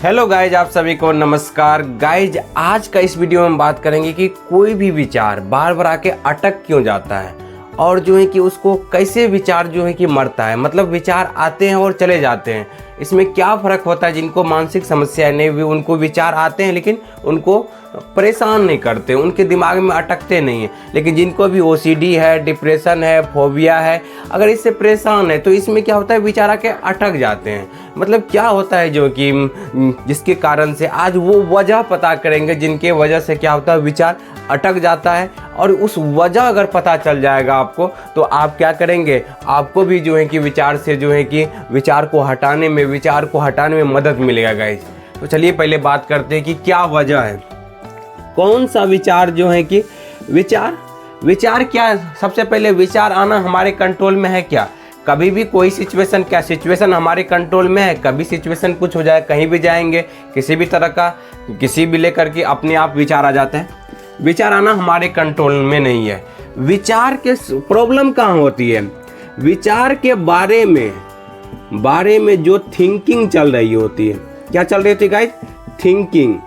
Hello guys, आप सभी को नमस्कार। गाइज, आज का इस वीडियो में हम बात करेंगे कि कोई भी विचार बार बार आके अटक क्यों जाता है और जो है कि उसको कैसे विचार जो है कि मरता है। मतलब विचार आते हैं और चले जाते हैं, इसमें क्या फ़र्क होता है। जिनको मानसिक समस्या नहीं भी उनको विचार आते हैं लेकिन उनको परेशान नहीं करते, उनके दिमाग में अटकते नहीं हैं। लेकिन जिनको भी ओसीडी है, डिप्रेशन है, फोबिया है, अगर इससे परेशान है तो इसमें क्या होता है, विचार आके अटक जाते हैं। मतलब क्या होता है जो कि जिसके कारण से आज वो वजह पता करेंगे जिनके वजह से क्या होता है, विचार अटक जाता है। और उस वजह अगर पता चल जाएगा आपको तो आप क्या करेंगे, आपको भी जो है कि विचार से जो है कि विचार को हटाने में मदद मिलेगा गाइस। तो चलिए पहले बात करते हैं कि क्या वजह है, कौन सा विचार जो है कि विचार क्या है। सबसे पहले विचार आना हमारे कंट्रोल में है क्या? कभी भी कोई सिचुएशन हमारे कंट्रोल में है? कभी सिचुएशन कुछ हो जाए, कहीं भी जाएंगे, किसी भी तरह का किसी भी लेकर के अपने आप विचार आ जाते हैं। विचार आना हमारे कंट्रोल में नहीं है। विचार के प्रॉब्लम कहाँ होती है, विचार के बारे में जो थिंकिंग चल रही होती है। क्या चल रही होती है गाइस? थिंकिंग।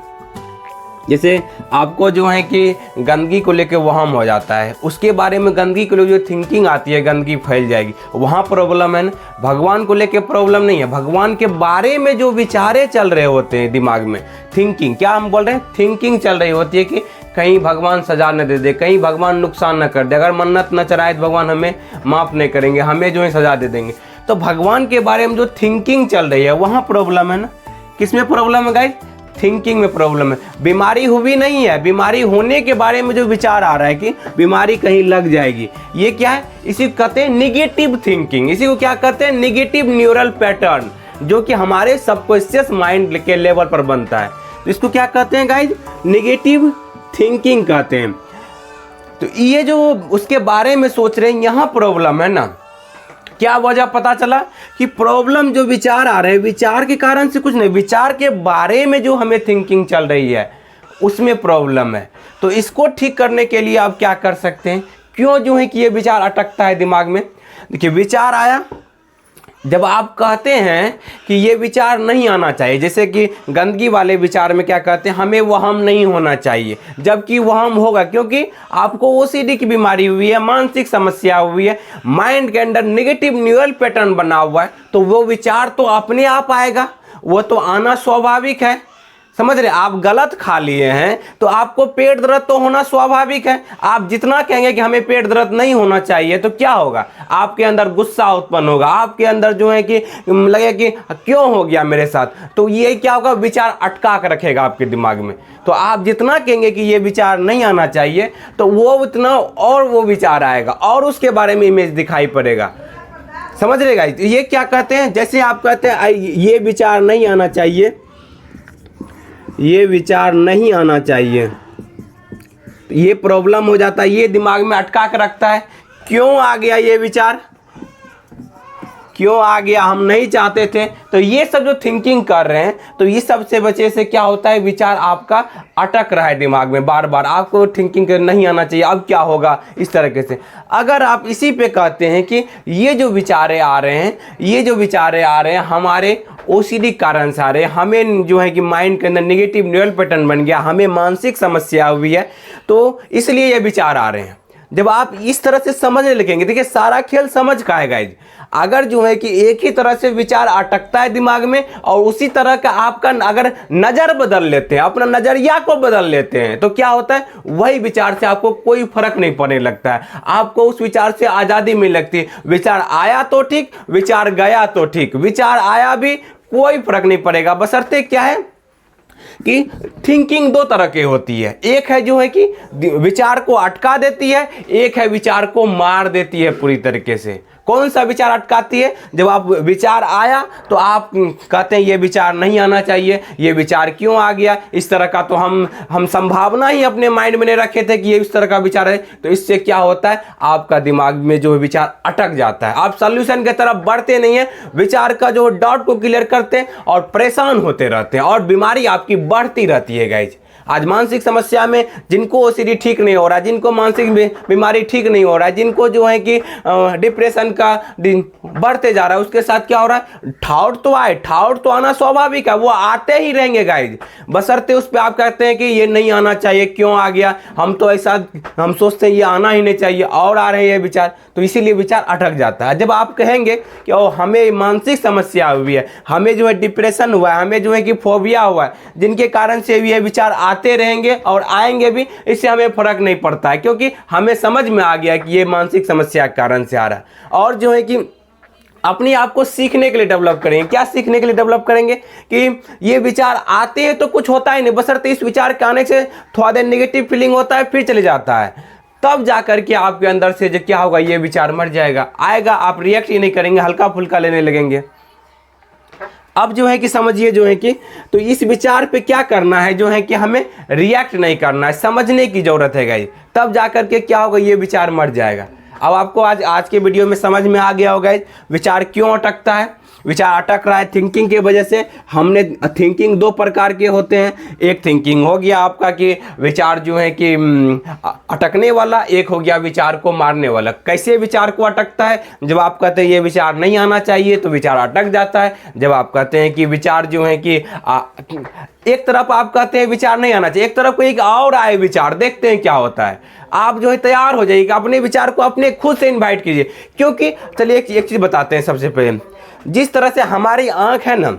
जैसे आपको जो है कि गंदगी को लेकर वहम हो जाता है, उसके बारे में गंदगी को लेकर जो थिंकिंग आती है, गंदगी फैल जाएगी, वहाँ प्रॉब्लम है ना। भगवान को लेकर प्रॉब्लम नहीं है, भगवान के बारे में जो विचारे चल रहे होते हैं दिमाग में, थिंकिंग। क्या हम बोल रहे हैं? थिंकिंग चल रही होती है कि कहीं भगवान सजा न दे दे, कहीं भगवान नुकसान न कर दे, अगर मन्नत न चढ़ाए तो भगवान हमें माफ़ नहीं करेंगे, हमें जो है सजा दे देंगे। तो भगवान के बारे में जो थिंकिंग चल रही है वहाँ प्रॉब्लम है ना। किस में प्रॉब्लम है गाइस? थिंकिंग में प्रॉब्लम है। बीमारी हुई नहीं है, बीमारी होने के बारे में जो विचार आ रहा है कि बीमारी कहीं लग जाएगी, ये क्या है? इसी को कहते हैं निगेटिव थिंकिंग। इसी को क्या कहते हैं? निगेटिव न्यूरल पैटर्न, जो कि हमारे सबकॉन्शियस माइंड के लेवल पर बनता है। तो इसको क्या कहते हैं गाइज? निगेटिव थिंकिंग कहते हैं। तो ये जो उसके बारे में सोच रहे हैं, यहाँ प्रॉब्लम है ना। क्या वजह पता चला कि प्रॉब्लम जो विचार आ रहे हैं, विचार के कारण से कुछ नहीं, विचार के बारे में जो हमें थिंकिंग चल रही है उसमें प्रॉब्लम है। तो इसको ठीक करने के लिए आप क्या कर सकते हैं? क्यों जो है कि ये विचार अटकता है दिमाग में? देखिए, विचार आया, जब आप कहते हैं कि ये विचार नहीं आना चाहिए, जैसे कि गंदगी वाले विचार में क्या कहते हैं, हमें वहम नहीं होना चाहिए, जबकि वहम होगा क्योंकि आपको ओसीडी की बीमारी हुई है, मानसिक समस्या हुई है, माइंड के अंदर नेगेटिव न्यूरल पैटर्न बना हुआ है, तो वो विचार तो अपने आप आएगा, वो तो आना स्वाभाविक है। समझ रहे? आप गलत खा लिए हैं तो आपको पेट दर्द तो होना स्वाभाविक है। आप जितना कहेंगे कि हमें पेट दर्द नहीं होना चाहिए तो क्या होगा? आपके अंदर गुस्सा उत्पन्न होगा, आपके अंदर जो है कि लगे कि क्यों हो गया मेरे साथ। तो ये क्या होगा? विचार अटका कर रखेगा आपके दिमाग में। तो आप जितना कहेंगे कि ये विचार नहीं आना चाहिए तो वो उतना और वो विचार आएगा और उसके बारे में इमेज दिखाई पड़ेगा। समझ रहे गाइस? ये क्या कहते हैं? जैसे आप कहते हैं ये विचार नहीं आना चाहिए, ये विचार नहीं आना चाहिए, ये प्रॉब्लम हो जाता है, ये दिमाग में अटका कर रखता है। क्यों आ गया ये विचार, क्यों आ गया, हम नहीं चाहते थे। तो ये सब जो थिंकिंग कर रहे हैं, तो ये सब से वजह से क्या होता है, विचार आपका अटक रहा है दिमाग में बार बार। आपको थिंकिंग नहीं आना चाहिए, अब क्या होगा, इस तरीके से। अगर आप इसी पे कहते हैं कि ये जो विचारे आ रहे हैं हमारे ओसीडी कारण से आ रहे हैं, हमें जो है कि माइंड के अंदर नेगेटिव न्यूरल पैटर्न बन गया, हमें मानसिक समस्या हुई है, तो इसलिए ये विचार आ रहे हैं। जब आप इस तरह से समझने लगेंगे, देखिए सारा खेल समझ का है गाइज। अगर जो है कि एक ही तरह से विचार अटकता है दिमाग में और उसी तरह का आपका अगर नज़र बदल लेते हैं, अपना नज़रिया को बदल लेते हैं, तो क्या होता है, वही विचार से आपको कोई फर्क नहीं पड़ने लगता है। आपको उस विचार से आज़ादी मिल लगती है। विचार आया तो ठीक, विचार गया तो ठीक, विचार आया भी कोई फर्क नहीं पड़ेगा। बशर्ते क्या है कि थिंकिंग दो तरह की होती है, एक है जो है कि विचार को अटका देती है, एक है विचार को मार देती है पूरी तरीके से। कौन सा विचार अटकाती है? जब आप विचार आया तो आप कहते हैं ये विचार नहीं आना चाहिए, ये विचार क्यों आ गया, इस तरह का तो हम संभावना ही अपने माइंड में नहीं रखे थे कि ये इस तरह का विचार है। तो इससे क्या होता है, आपका दिमाग में जो विचार अटक जाता है, आप सॉल्यूशन की तरफ बढ़ते नहीं है, विचार का जो डाउट को क्लियर करते हैं और परेशान होते रहते हैं और बीमारी आपकी बढ़ती रहती है गाइज। आज मानसिक समस्या में जिनको ओसीडी ठीक नहीं हो रहा है, जिनको मानसिक बीमारी ठीक नहीं हो रहा है, जिनको जो है कि डिप्रेशन का बढ़ते जा रहा है, उसके साथ क्या हो रहा है, ठाउट तो आए, ठाउट तो आना स्वाभाविक है, वो आते ही रहेंगे गाइज, बशर्ते उस पर आप कहते हैं कि ये नहीं आना चाहिए, क्यों आ गया, हम तो ऐसा हम सोचते हैं ये आना ही नहीं चाहिए और आ रहे हैं ये विचार, तो इसीलिए विचार अटक जाता है। जब आप कहेंगे कि ओ हमें मानसिक समस्या हुई है, हमें जो है डिप्रेशन हुआ है, हमें जो है कि फोबिया हुआ है, जिनके कारण से ये विचार आते रहेंगे और आएंगे भी, इससे हमें फर्क नहीं पड़ता है, क्योंकि हमें समझ में आ गया कि ये मानसिक समस्या के कारण से आ रहा है। और जो है कि अपने आप को सीखने के लिए डेवलप करेंगे। क्या सीखने के लिए डेवलप करेंगे कि ये विचार आते हैं तो कुछ होता ही नहीं, बशर्ते इस विचार के आने से थोड़ा देर नेगेटिव फीलिंग होता है, फिर चले जाता है, तब जाकर के आपके अंदर से जो क्या होगा, ये विचार मर जाएगा, आएगा, आप रिएक्ट ही नहीं करेंगे, हल्का फुल्का लेने लगेंगे। अब जो है कि समझिए जो है कि तो इस विचार पे क्या करना है, जो है कि हमें रिएक्ट नहीं करना है, समझने की जरूरत है गाइस, तब जाकर के क्या होगा, ये विचार मर जाएगा। अब आपको आज के वीडियो में समझ में आ गया होगा विचार क्यों अटकता है। विचार अटक रहा है थिंकिंग की वजह से। हमने थिंकिंग दो प्रकार के होते हैं, एक थिंकिंग हो गया आपका कि विचार जो है कि अटकने वाला, एक हो गया विचार को मारने वाला। कैसे विचार को अटकता है, जब आप कहते हैं ये विचार नहीं आना चाहिए तो विचार अटक जाता है। जब आप कहते हैं कि विचार जो है कि एक तरफ आप कहते हैं विचार नहीं आना चाहिए, एक तरफ को एक और आए विचार, देखते हैं क्या होता है, आप जो है तैयार हो जाइएगा, अपने विचार को अपने खुद से इनवाइट कीजिए। क्योंकि चलिए एक चीज़ बताते हैं सबसे पहले, जिस तरह से हमारी आंख है ना,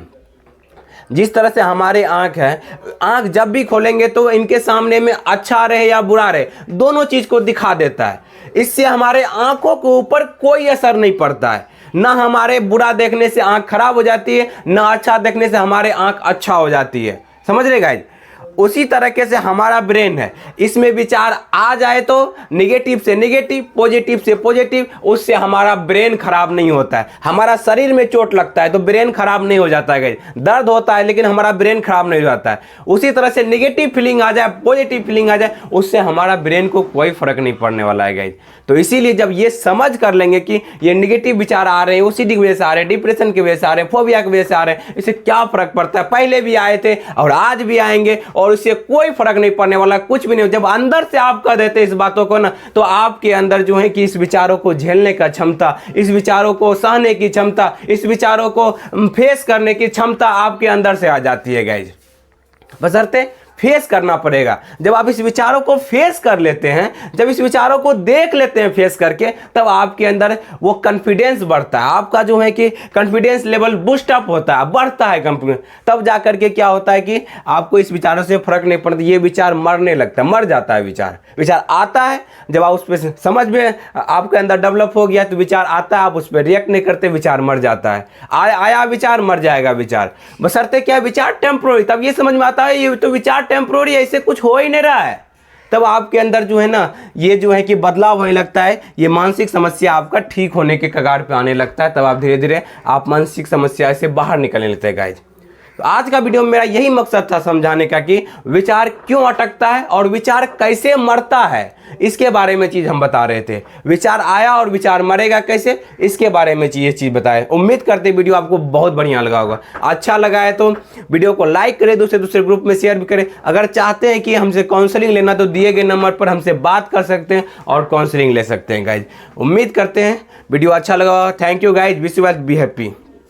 जिस तरह से हमारे आंख है, आंख जब भी खोलेंगे तो इनके सामने में अच्छा रहे या बुरा रहे, दोनों चीज़ को दिखा देता है। इससे हमारे आंखों के ऊपर कोई असर नहीं पड़ता है, ना हमारे बुरा देखने से आंख खराब हो जाती है, ना अच्छा देखने से हमारे आंख अच्छा हो जाती है। समझ रहे गाइस? उसी तरीके से हमारा ब्रेन है, इसमें विचार आ जाए तो निगेटिव से निगेटिव, पॉजिटिव से पॉजिटिव, उससे हमारा ब्रेन खराब नहीं होता है। हमारा शरीर में चोट लगता है तो ब्रेन खराब नहीं हो जाता है गाइस, दर्द होता है लेकिन हमारा ब्रेन खराब नहीं हो जाता है। उसी तरह से निगेटिव फीलिंग आ जाए, पॉजिटिव फीलिंग आ जाए, उससे हमारा ब्रेन को कोई फर्क नहीं पड़ने वाला है गाइस। तो इसीलिए जब ये समझ कर लेंगे कि ये निगेटिव विचार आ रहे हैं, ओसीडी की वजह से आ रहे हैं, डिप्रेशन की वजह से आ रहे हैं, फोबिया की वजह से आ रहे हैं, इससे क्या फर्क पड़ता है, पहले भी आए थे और आज भी आएंगे और इससे कोई फर्क नहीं पड़ने वाला, कुछ भी नहीं। जब अंदर से आप कह देते इस बातों को ना, तो आपके अंदर जो है कि इस विचारों को झेलने का क्षमता, इस विचारों को सहने की क्षमता, इस विचारों को फेस करने की क्षमता आपके अंदर से आ जाती है गाइज। बशर्ते फेस करना पड़ेगा। जब आप इस विचारों को फेस कर लेते हैं, जब इस विचारों को देख लेते हैं फेस करके, तब आपके अंदर वो कॉन्फिडेंस बढ़ता है, आपका जो है कि कॉन्फिडेंस लेवल बूस्ट अप होता है, बढ़ता है कॉन्फिडेंस। तब जाकर के क्या होता है कि आपको इस विचारों से फर्क नहीं पड़ता, ये विचार मरने लगता है, मर जाता है विचार। विचार आता है, जब आप उस पर समझ में आपके अंदर डेवलप हो गया तो विचार आता है, आप उस पर रिएक्ट नहीं करते, विचार मर जाता है। आया विचार मर जाएगा विचार, बशर्ते क्या विचार टेम्पोररी। तब ये समझ में आता है ये तो विचार टेम्पोररी, ऐसे कुछ हो ही नहीं रहा है। तब आपके अंदर जो है ना, ये जो है कि बदलाव होने लगता है, ये मानसिक समस्या आपका ठीक होने के कगार पे आने लगता है। तब आप धीरे धीरे आप मानसिक समस्या से बाहर निकलने लगते हैं गाइज। तो आज का वीडियो में मेरा यही मकसद था समझाने का कि विचार क्यों अटकता है और विचार कैसे मरता है, इसके बारे में चीज़ हम बता रहे थे। विचार आया और विचार मरेगा कैसे, इसके बारे में ये चीज़ बताए। उम्मीद करते वीडियो आपको बहुत बढ़िया लगा होगा। अच्छा लगा है तो वीडियो को लाइक करें, दूसरे ग्रुप में शेयर भी करें। अगर चाहते हैं कि हमसे काउंसलिंग लेना तो दिए गए नंबर पर हमसे बात कर सकते हैं और काउंसलिंग ले सकते हैं गाइज। उम्मीद करते हैं वीडियो अच्छा लगा। Thank you guys, wish you all be happy.